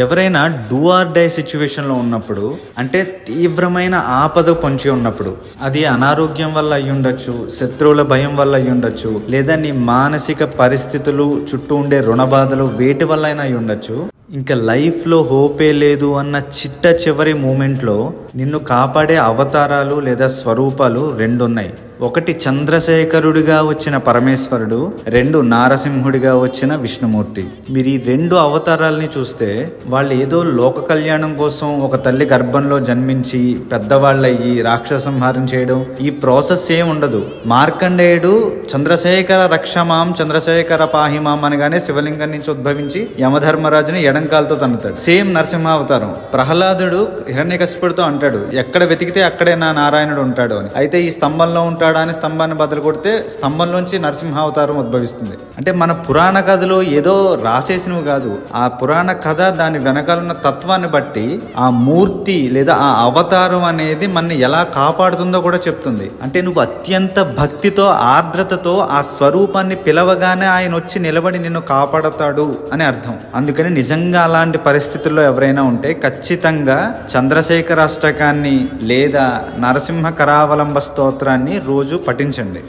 ఎవరైనా do or die సిచ్యువేషన్లో ఉన్నప్పుడు, అంటే తీవ్రమైన ఆపద పొంచి ఉన్నప్పుడు, అది అనారోగ్యం వల్ల అయి ఉండొచ్చు, శత్రువుల భయం వల్ల అయి ఉండొచ్చు, లేదా నీ మానసిక పరిస్థితులు, చుట్టూ ఉండే రుణ బాధలు, వేటి వల్ల అయినా అయి ఉండొచ్చు. ఇంకా లైఫ్లో హోపే లేదు అన్న చివరి మూమెంట్లో నిన్ను కాపాడే అవతారాలు లేదా స్వరూపాలు రెండు ఉన్నాయి. ఒకటి చంద్రశేఖరుడిగా వచ్చిన పరమేశ్వరుడు, రెండు నారసింహుడిగా వచ్చిన విష్ణుమూర్తి. మీరు ఈ రెండు అవతారాలని చూస్తే వాళ్ళు ఏదో లోక కళ్యాణం కోసం ఒక తల్లి గర్భంలో జన్మించి పెద్దవాళ్ళయ్యి రాక్షస సంహారం చేయడం, ఈ ప్రాసెస్ ఏం ఉండదు. మార్కండేయుడు చంద్రశేఖర రక్షమాం చంద్రశేఖర పాహిమాం అనగానే శివలింగం నుంచి ఉద్భవించి యమధర్మరాజుని ఎడంకాలతో తన్నుతాడు. సేమ్ నరసింహావతారం. ప్రహ్లాదుడు హిరణ్యకశిపుడితో అంటాడు, ఎక్కడ వెతికితే అక్కడే నా నారాయణుడు ఉంటాడు అని. అయితే ఈ స్తంభంలో ఉంటాడు అని స్తంభాన్ని బదులు కొడితే స్తంభంలోంచి నరసింహావతారం ఉద్భవిస్తుంది. అంటే మన పురాణ కథలో ఏదో రాసేసినవి కాదు, ఆ పురాణ కథ దాని వెనకాలన్న తత్వాన్ని బట్టి ఆ మూర్తి లేదా ఆ అవతారం అనేది మనని ఎలా కాపాడుతుందో కూడా చెప్తుంది. అంటే నువ్వు అత్యంత భక్తితో ఆర్ద్రతతో ఆ స్వరూపాన్ని పిలవగానే ఆయన వచ్చి నిలబడి నిన్ను కాపాడతాడు అని అర్థం. అందుకని నిజంగా అలాంటి పరిస్థితుల్లో ఎవరైనా ఉంటే ఖచ్చితంగా చంద్రశేఖర అష్టకాన్ని లేదా నరసింహ కరావలంబ స్తోత్రాన్ని రోజు పఠించండి.